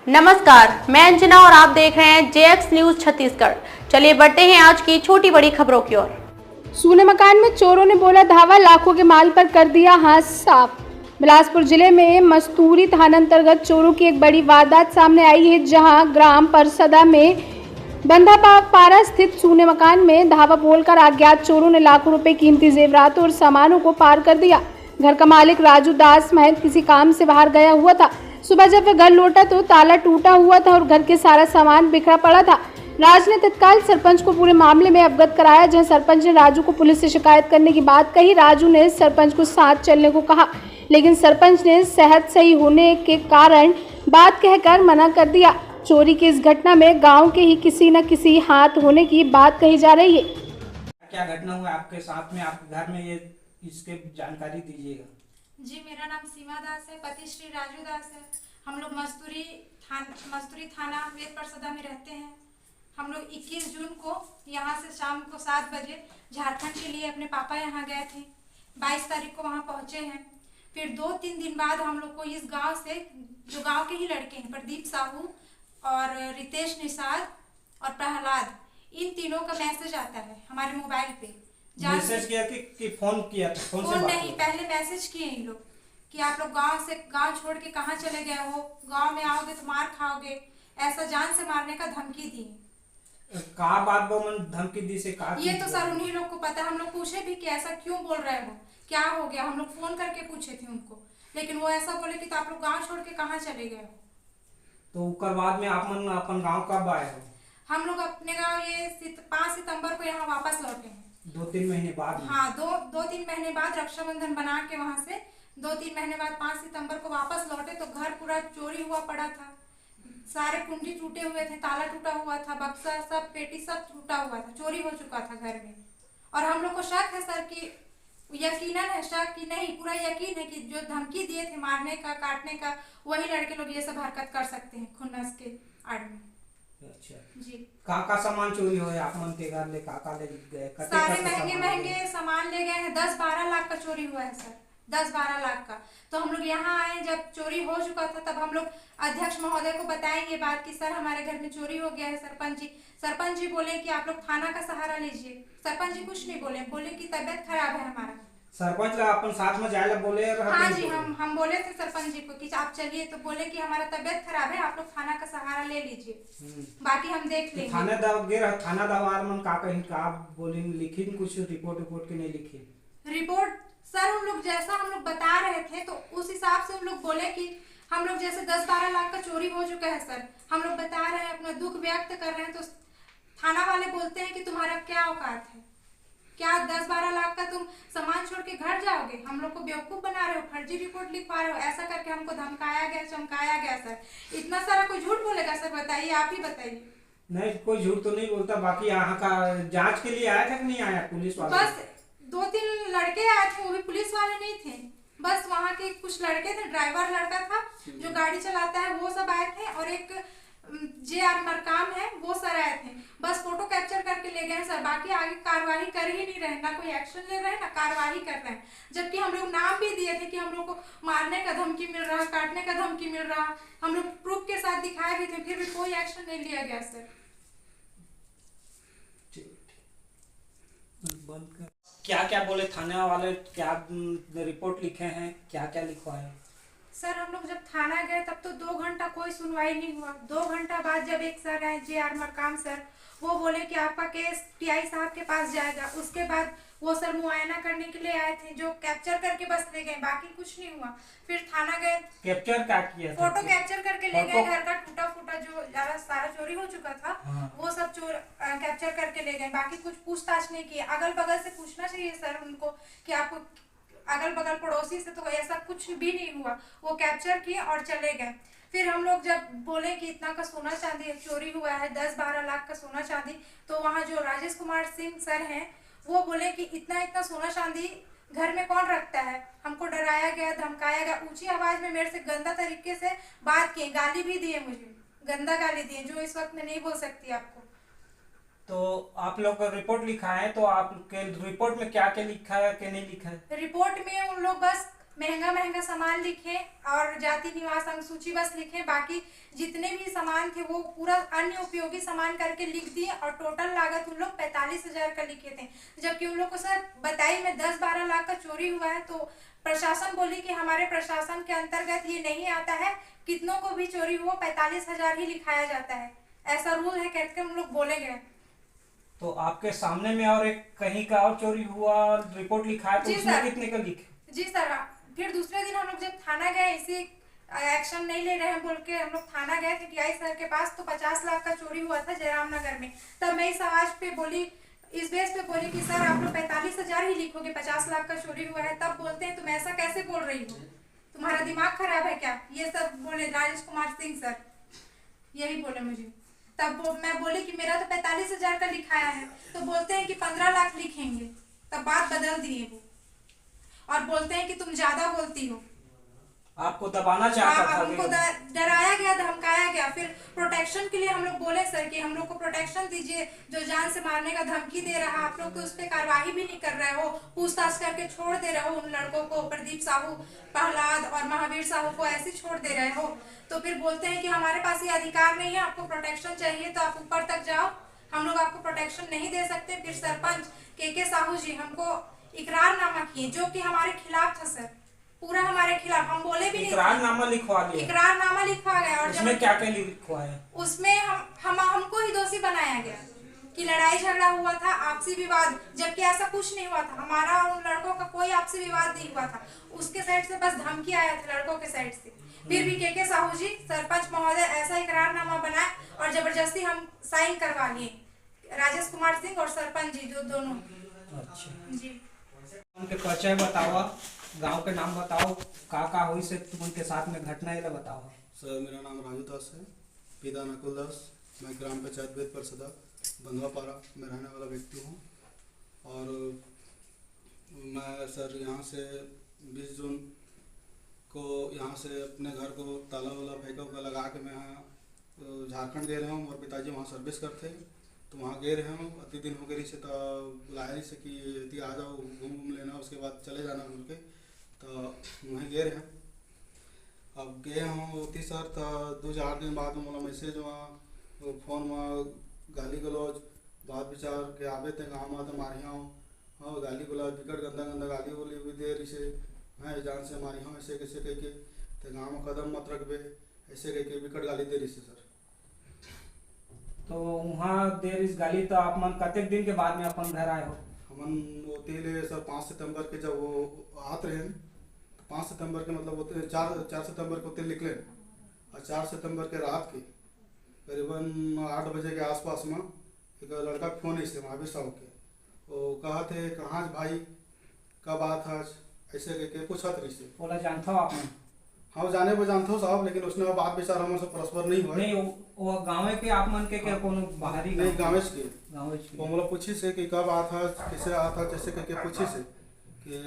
नमस्कार, मैं अंजना और आप देख रहे हैं जेएक्स न्यूज छत्तीसगढ़। चलिए बढ़ते हैं आज की छोटी बड़ी खबरों की ओर। सूने मकान में चोरों ने बोला धावा, लाखों के माल पर कर दिया हाथ साफ। बिलासपुर जिले में मस्तूरी थाना अंतर्गत चोरों की एक बड़ी वारदात सामने आई है, जहां ग्राम परसदा में बंधा पारा स्थित सूने मकान में धावा बोलकर अज्ञात चोरों ने लाखों रुपए कीमती जेवरात और सामानों को पार कर दिया। घर का मालिक राजू दास महंत किसी काम से बाहर गया हुआ था। सुबह जब वह घर लौटा तो ताला टूटा हुआ था और घर के सारा सामान बिखरा पड़ा था। राज ने तत्काल सरपंच को पूरे मामले में अवगत कराया, जहां सरपंच ने राजू को पुलिस से शिकायत करने की बात कही। राजू ने सरपंच को साथ चलने को कहा, लेकिन सरपंच ने सेहत सही होने के कारण बात कहकर मना कर दिया। चोरी की इस घटना में गांव के ही किसी न किसी हाथ होने की बात कही जा रही है। क्या घटना हुआ आपके साथ में, आपके घर में, ये इसके जानकारी दीजिएगा। जी, मेरा नाम सीमा दास है, पति श्री राजू दास है। हम लोग मस्तूरी थाना वेद परसदा में रहते हैं। हम लोग 21 जून को यहाँ से शाम को 7 बजे झारखंड के लिए अपने पापा यहाँ गए थे। 22 तारीख को वहाँ पहुँचे हैं। फिर 2-3 दिन बाद हम लोग को इस गांव से, जो गांव के ही लड़के हैं, प्रदीप साहू और रितेश निषाद और प्रहलाद, इन तीनों का मैसेज आता है हमारे मोबाइल पे। मैसेज किया कि फोन किया था? फोन नहीं, पहले मैसेज किए इन लोग कि आप लोग गांव छोड़ के कहाँ चले गए हो, गांव में आओगे तो मार खाओगे, ऐसा जान से मारने का धमकी दी। कहा बात धमकी दी से कहा? ये तो सर उन्हीं लोग को पता। हम लोग पूछे भी कि ऐसा क्यों बोल रहे हो, क्या हो गया। हम लोग फोन करके पूछे थे उनको, लेकिन वो ऐसा बोले कि तो आप लोग गाँव छोड़ के कहाँ चले गए हो। तो उसके बाद में आप अपन गाँव कब आए हो? हम लोग अपने गाँव ये 5 सितम्बर को यहाँ वापस लौटे हैं। 2-3 महीने बाद? हाँ, 2-3 महीने बाद रक्षाबंधन बना के वहाँ से 2-3 महीने बाद 5 सितंबर को वापस लौटे तो घर पूरा चोरी हुआ पड़ा था। सारे कुंडी टूटे हुए थे, ताला टूटा हुआ था, बक्सा सब, पेटी सब टूटा हुआ था, चोरी हो चुका था घर में। और हम लोग को शक है सर कि यकीनन है, शक कि नहीं, पूरा यकीन है कि जो धमकी दिए थे मारने का, काटने का, वही लड़के लोग ये सब हरकत कर सकते हैं खुन्नस के आड़ में। अच्छा जी, का सामान चोरी हो आप मन के घर ले? का ले गए? सारे महंगे सामान ले गए हैं। 10-12 लाख का चोरी हुआ है सर, 10-12 लाख का। तो हम लोग यहाँ आए, जब चोरी हो चुका था तब हम लोग अध्यक्ष महोदय को बताएं ये बात कि सर हमारे घर में चोरी हो गया है। सरपंच जी बोले कि आप लोग थाना का सहारा लीजिए। सरपंच जी कुछ नहीं बोले कि तबियत खराब है हमारा। सरपंच अपन साथ में जाए बोले? हाँ जी, हम बोले थे सरपंच जी को कि आप चलिए, तो बोले कि हमारा तबियत खराब है, आप लोग थाना का सहारा ले लीजिए, बाकी हम देख लेंगे। थाना दवार मन का कहीं का बोली लिखी कुछ रिपोर्ट के नहीं लिखी? रिपोर्ट सर हम लोग जैसा हम लोग बता रहे थे तो उस हिसाब से हम लोग बोले कि हम लोग जैसे 10-12 लाख का चोरी हो चुका है सर, हम लोग बता रहे हैं, अपना दुख व्यक्त कर रहे हैं, तो थाना वाले बोलते हैं कि तुम्हारा क्या औकात है, क्या 10-12 लाख का तुम सामान छोड़ के घर जाओगे, हम लोग को बेवकूफ बना रहे हो, फर्जी रिपोर्ट लिखवा रहे हो, ऐसा करके हमको धमकाया गया, चमकाया गया सर। इतना सारा कोई झूठ बोलेगा सर? बताइए, आप ही बताइए। नहीं, कोई झूठ तो नहीं बोलता। बाकी यहाँ का जांच के लिए आया था कि नहीं आया पुलिस वाले? बस 2-3 लड़के आए थे, वो भी पुलिस वाले नहीं थे, बस वहाँ के कुछ लड़के थे। ड्राइवर लड़का था जो गाड़ी चलाता है, वो सब आए थे, और एक JR मरकाम है, वो सर आए थे। बस फोटो कैप्चर करके ले गए सर, बाकी आगे कार्रवाई कर ही नहीं रहे, ना कोई एक्शन ले रहे हैं, ना कार्रवाई कर रहे हैं। जबकि हम लोग नाम भी दिए थे कि हम लोग को मारने का धमकी मिल रहा, काटने का धमकी मिल रहा, हम लोग प्रूफ के साथ दिखाए भी थे, फिर भी कोई एक्शन नहीं लिया गया सर। क्या क्या बोले थाने वाले? क्या रिपोर्ट लिखे हैं? क्या क्या लिखवाया? सर हम लोग जब थाना गए तब तो 2 घंटा कोई सुनवाई नहीं हुआ। 2 घंटा बाद जब एक सर आए, JR मरकाम सर, वो बोले कि आपका केस TI साहब के पास जाएगा। उसके बाद वो सर मुआयना करने के लिए आए थे, जो कैप्चर करके बस ले गए, बाकी कुछ नहीं हुआ। फिर थाना गए, कैप्चर क्या किया? फोटो कैप्चर करके ले गए, घर का टूटा फूटा जो सारा चोरी हो चुका था। हाँ। वो सब कैप्चर करके ले गए, बाकी कुछ पूछताछ नहीं किए। अगल बगल से पूछना चाहिए सर उनको कि आपको अगल बगल पड़ोसी से, तो ऐसा कुछ भी नहीं हुआ। वो कैप्चर किए और चले गए। फिर हम लोग जब बोले कि इतना का सोना चांदी चोरी हुआ है, 10-12 लाख का सोना चांदी, तो वहाँ जो राजेश कुमार सिंह सर हैं, वो बोले कि इतना सोना चांदी घर में कौन रखता है। हमको डराया गया, धमकाया गया, ऊंची आवाज में मेरे से गंदा तरीके से बात किए, गाली भी दिए, मुझे गंदा गाली दिए, जो इस वक्त में नहीं बोल सकती आपको। तो आप लोग का रिपोर्ट लिखा है, तो आपके रिपोर्ट में क्या क्या लिखा है कि नहीं लिखा है? रिपोर्ट में उन लोग बस महंगा महंगा सामान लिखे और जाति निवास अनुसूची बस लिखे, बाकी जितने भी सामान थे वो पूरा अन्य उपयोगी सामान करके लिख दिए और टोटल लागत उन लोग 45,000 का लिखे थे। जबकि उन लोग को सर बताई में 10-12 लाख का चोरी हुआ है। तो प्रशासन बोली कि हमारे प्रशासन के अंतर्गत ये नहीं आता है, कितनों को भी चोरी हुआ 45,000 ही लिखाया जाता है, ऐसा रूल है कहकर हम लोग बोले गए। तो आपके सामने में और एक कहीं का और चोरी हुआ रिपोर्ट लिखा है, तो जी उसमें सर। कितने का लिखे? जी सर, फिर दूसरे दिन हम लोग जब थाना गए, इसी एक्शन नहीं ले रहे हैं बोल के हम लोग थाना गए थे टीआई सर के पास, तो 50 लाख का चोरी हुआ था जयराम नगर में। तब मैं इस आवाज पे बोली, इस बेस पे बोली कि सर आप लोग 45,000 ही लिखोगे, 50 लाख का चोरी हुआ है। तब बोलते हैं तुम ऐसा कैसे बोल रही हो, तुम्हारा दिमाग खराब है क्या, ये सब बोले राजेश कुमार सिंह सर, यही बोले मुझे। तब मैं बोली कि मेरा तो 45,000 का लिखाया है, तो बोलते हैं कि 15 लाख लिखेंगे। तब बात बदल दिए वो और बोलते हैं कि तुम ज्यादा बोलती हो। आपको दबाना चाहता था? उनको डराया गया, धमकाया गया। फिर प्रोटेक्शन के लिए हम लोग बोले सर कि हम लोग को प्रोटेक्शन दीजिए, जो जान से मारने का धमकी दे रहा, आप लोग तो उस पर कार्रवाई भी नहीं कर रहे हो, पूछताछ करके छोड़ दे रहे हो उन लड़कों को, प्रदीप साहू, प्रहलाद और महावीर साहू को ऐसे छोड़ दे रहे हो। तो फिर बोलते हैं कि हमारे पास ये अधिकार नहीं है, आपको प्रोटेक्शन चाहिए तो आप ऊपर तक जाओ, हम लोग आपको प्रोटेक्शन नहीं दे सकते। फिर सरपंच के साहू जी हमको इकरारनामा किए, जो कि हमारे खिलाफ था सर, पूरा हमारे खिलाफ, हम बोले भी नहीं। इकरारनामा लिखवा लिया? इकरारनामा लिखवा गया। और उसमें क्या क्या लिखवा है? उसमें हमको ही दोषी बनाया गया कि लड़ाई झगड़ा हुआ था, आपसी विवाद, जबकि ऐसा कुछ नहीं हुआ था। हमारा और उन लड़कों का कोई आपसी विवाद नहीं हुआ था, उसके साइड से बस धमकी आया था लड़कों के साइड से। फिर भी के साहू जी सरपंच महोदय ऐसा इकरारनामा बनाए और जबरदस्ती हम साइन करवा लिए, राजेश कुमार सिंह और सरपंच जी जो दोनों। अच्छा जी, उनके परिचय बताओ, गांव के नाम बताओ, का हुई से तुम उनके साथ में घटना है बताओ। सर मेरा नाम राजू दास है, पिता नकुल दास, मैं ग्राम पंचायत वेद परसदा बंधवापारा में रहने वाला व्यक्ति हूँ। और मैं सर यहाँ से 20 जून को यहाँ से अपने घर को ताला वाला फेंका उका लगा के मैं यहाँ झारखंड गए रहा हूँ। और पिताजी वहाँ सर्विस करते, तो वहाँ गए रहे हूँ। अति दिन हो गए से तो बुलाया से कि यदि आ जाओ घूम लेना, उसके बाद चले जाना बोल के, तो वहीं गए रहे। अब गए हूँ उती सर, तो 2-4 दिन बाद मोला मैसेज वहाँ फोन में गाली गलौज बात विचार के आवे थे गाँव में, तो मारिया हूँ। हाँ गाली गलौज बिकट गंदा गंदा गाली बोली भी दे रही से, मैं जान से मारी हूँ ऐसे कैसे कह के, तो गाँव में कदम मत रखबे ऐसे कह के बिकट गाली दे रही से सर। तो वहाँ देर इस गाली, तो आप मन कतेक दिन के बाद में अपन घर आए हो? हमन वो तेले सर 5 सितंबर के जब वो आत रहे, 5 सितंबर के मतलब होते 4 सितंबर को तेल निकले, और 4 सितंबर के रात के करीबन 8 बजे के आसपास में एक लड़का फ़ोन ऐसे महावीर साहब के, वो कहा थे कहाँ भाई कब बात आज ऐसे करके पूछा रही से। बोला जानता हो आप? हाँ जाने पर जानता हूँ साहब, लेकिन उसने बात विचार हमारे से परस्पर नहीं हुआ। नहीं वो गाँव के आप मन के क्या कोनो बाहरी? नहीं गाँव के। गाँव वो मतलब पूछी से कि कब आ था, कैसे आ था, जैसे करके पूछी से कि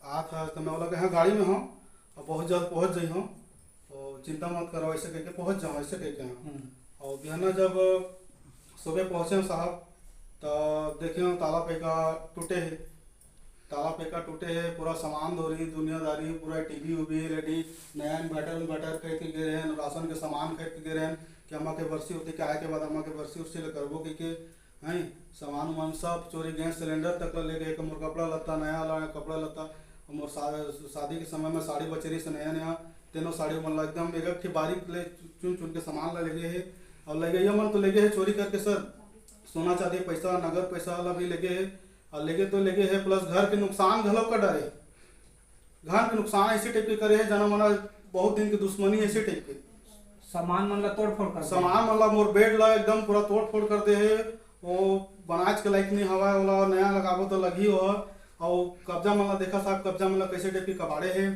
आ था, तो मैं बोला कि हाँ गाड़ी में हूँ और बहुत जल्द पहुँच जाइ हूँ, और चिंता मत करो ऐसे करके पहुँच जाऊँ ऐसे कह के। और बिहाना जब सुबह पहुँचे साहब, तो देखे ताला पैका टूटे है, ताला पैका टूटे है, पूरा सामान धोरी दुनियादारी, पूरा टीवी उवी एलईडी नया इन्वर्टर खरीद के गए हैं, राशन के सामान खरीद के गए हैं कि अम्मा के बरसी होती के आए के बाद अम्मा के बरसी उससे करबो के हैं सामान वामान सब चोरी, गैस सिलेंडर तक ले गए, मोर कपड़ा लत्ता नया वाला कपड़ा लत्ता, मोर शादी के समय में साड़ी बचेरी से नया नया तीनों साड़ी मतलब एकदम एक बारीक ले चुन चुन के सामान ले गए है। और ले गए मन तो ले गए है चोरी करके सर, सोना चांदी पैसा नगद पैसा वाला भी ले गए है, और लेगे तो लेगे है, प्लस घर के नुकसान घलों का डर है, घर के नुकसान ऐसे टाइप के करे है जना मना बहुत दिन की दुश्मनी ऐसे टाइप के। सामान मन ला तोड़ फोड़ कर, सामान मतलब मोर बेड ला एकदम पूरा तोड़ फोड़ कर दे है, वो बनाज के लायक नहीं हवा वाला नया लगाबो तो लगी हो। और कब्जा मतलब देखा साहब कब्जा मतलब कैसे टाइप के कबाड़े है,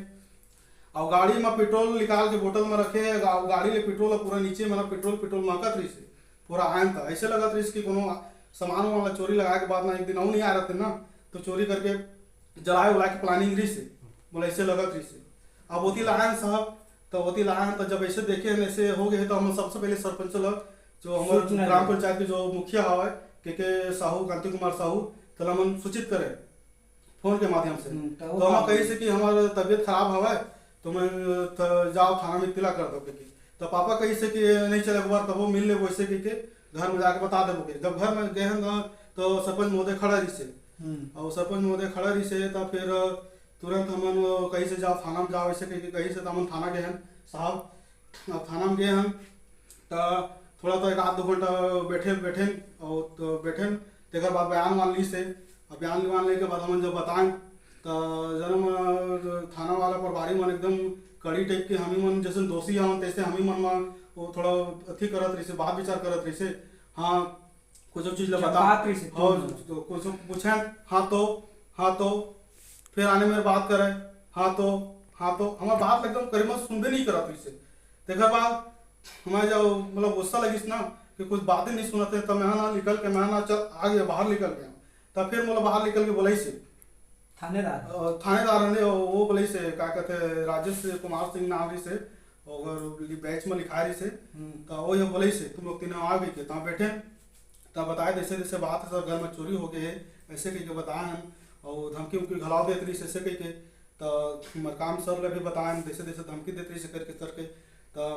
और गाड़ी में पेट्रोल निकाल के बोतल में रखे है, गाड़ी ले पेट्रोल पूरा नीचे मतलब पेट्रोल महकत रही से पूरा आयन था, ऐसे लगत रही कि कोनो सामान वाला चोरी लगाए के बाद ना एक दिन और नहीं आ रहे थे ना, तो चोरी करके जलाए उला के प्लानिंग रही से बोला ऐसे लगत रही से। अब होती लायन साहब, तो होती लायन तो जब ऐसे देखे ऐसे हो गए, तो हम सबसे पहले सरपंच लोग जो हमारे ग्राम पंचायत के जो मुखिया हवा के साहू कांति कुमार साहू, तो हम सूचित करें फोन के माध्यम से। तो तो हम कही से कि हमारा तबीयत खराब हवा है तो मैं जाओ थाना में इत्तला कर दो के। तो पापा कही से कि नहीं चले एक बार तब वो मिल ले वैसे के घर में जाके बता देबो के। जब घर में गए हैं तो सरपंच महोदय खड़ा रही से और सरपंच महोदय खड़ा रही से तो फिर तुरंत हमन कहीं से जाओ थाना में जाओ ऐसे कहीं से तो हम थाना गए हैं साहब। अब थाना में गए हैं तो थोड़ा तो एक आध 2 घंटा बैठे और तो बैठे तेकर बाद बयान मान ली से। अब बयान मान लेने के बाद हम जब बताएं तो जन्म थाना वाला प्रभारी मन एकदम कड़ी टाइप के हमी मन जैसे दोषी हम तैसे हमी मन में वो थोड़ा अथी करत रही से बात विचार करत रही से। हाँ कुछ चीज बता और कुछ पूछे हाँ तो फिर आने मेरे बात करे हाँ तो हमारे बात एकदम करीबन सुनबे नहीं करत रही से। तेकर बाद हमारे जब मतलब गुस्सा लगी ना कि कुछ बातें नहीं सुनते तब मैं ना निकल के मैं ना चल आ गया बाहर निकल गया। तब फिर मतलब बाहर निकल के बोलाई से थानेदार ने वो बोले से क्या कहते राजेश कुमार सिंह नाम रही से और बैच में लिखा रही से। तो वो ये बोले से तुम लोग तीनों आ गए तब बैठे तब बताए जैसे जैसे बात है सर घर में चोरी हो गई है ऐसे कह के बताए हैं और धमकी उमकी घलाव देते रही ऐसे कह के। तो मरकाम सर ने भी बताए जैसे जैसे धमकी देते रही से करके तो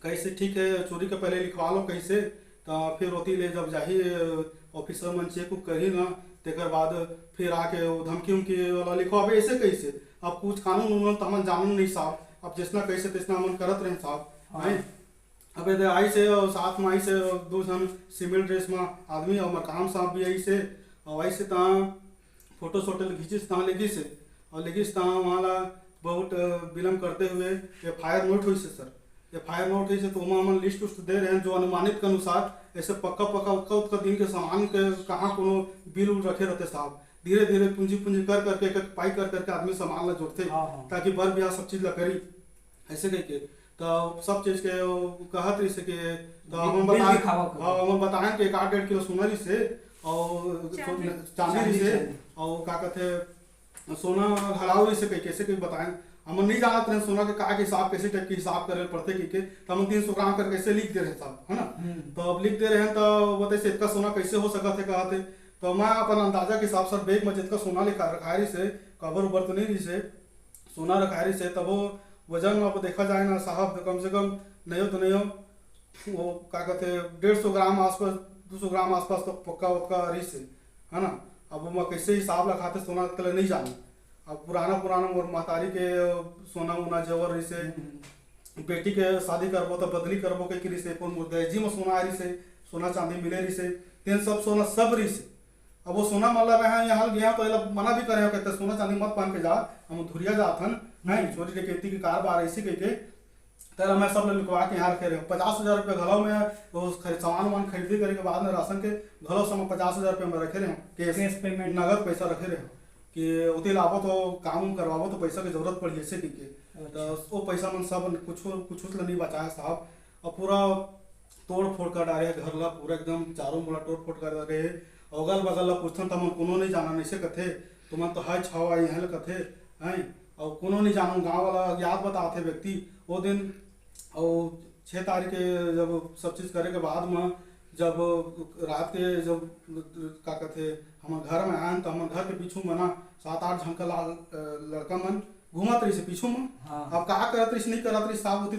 कैसे ठीक है चोरी के पहले लिखवा लो कैसे। तो फिर रोती ले जब जाही ऑफिसर मन चेक उक करी ना तेकर बाद फिर आके वो धमकी उमकी वाला लिखवाबे ऐसे कैसे। अब कुछ कानून उनून तो हम जानू नहीं साहब अब जितना कैसे तितना हम करत रहे साहब। अब आई से साथ में आई से 2 जन सिविल ड्रेस में आदमी और मरकाम साहब भी आई से और आई से तहाँ फोटो सोटो खींचिस तहाँ लेगी से और लेगिस तहाँ वहाँ बहुत विलम्ब करते हुए FIR नोट हुई से सर। FIR नोट हुई से तो वहाँ हम लिस्ट उस्ट दे रहे हैं जो अनुमानित के अनुसार ऐसे पक्का उतका दिन के सामान के कहाँ को बिल उल रखे रहते साहब। धीरे धीरे पूंजी कर करके एक पाई कर करके आदमी सामान ला जोड़ते ताकि बर ब्याह सब चीज ला करी ऐसे कह के। तो सब चीज के कहत रही से के तो हम बताएं कि 1.5 किलो सोना से और चांदी से और क्या कहते सोना घलाव रही से कैसे कहीं बताएं। हम नहीं जानते हैं सोना के का हिसाब कैसे टाइप के हिसाब करे पड़ते कि तो हम 300 ग्राम कर कैसे लिख दे रहे साहब है ना। तो अब लिख दे रहे हैं तो बताइए इतना सोना कैसे हो सकता है कहते। तो मैं अपन अंदाजा के हिसाब से बैग में जितना सोना लिखा रखा रही से कबर उबर तो नहीं रही से सोना रखा रही से तब वो वजन में अब देखा जाए ना साहब तो कम से कम नहीं हो तो नहीं हो वो क्या कहते 150 ग्राम आसपास 200 ग्राम आसपास तो पक्का वक्का रही से है ना। अब मैं कैसे हिसाब रखाते सोना तले नहीं जाने। अब पुराना मोर महतारी के सोना उना जवर रही से बेटी के शादी करबो तो बदली करबो के रही से दहेजी में सोना आ रही से सोना चांदी मिले रही से तेन सब सोना सब रही से। अब वो सोना मतलब है यहाँ गया तो मना भी करे कहते सोना चांदी मत पहन के जा हम धुरिया जाथन नहीं छोटी डकैती की कारबार ऐसी कह के तेरा मैं सब लिखवा के यहाँ रखे रहे 50,000 रुपये घलो में वो सामान खरीदी करे के बाद में राशन के घलो समय 50,000 रुपये में रखे रहे केस पेमेंट नगद पैसा रखे रहे कि उतने लाभो तो काम करवाबो तो पैसा की जरूरत पड़ी ऐसे के तो वो पैसा मन सब कुछ नहीं बचाया साहब। और पूरा तोड़ फोड़ कर डाले घर ला पूरा एकदम चारों मुड़ा तोड़ फोड़ कर रहे अगल बगल ला पूछन तो मन कोनो नहीं जाना ऐसे कथे तुम तो है छावा यहाँ कथे हैं और कोनो नहीं जानू गाँव वाला याद बताते व्यक्ति वो दिन और 6 तारीख के जब सब चीज़ करे के बाद में जब रात के जब क्या कहते हम घर में आए तो हम घर के पीछू में ना 7-8 झंका लड़का मन घूमत रही से पीछू में। अब का करत रही नहीं करत रही साहब होती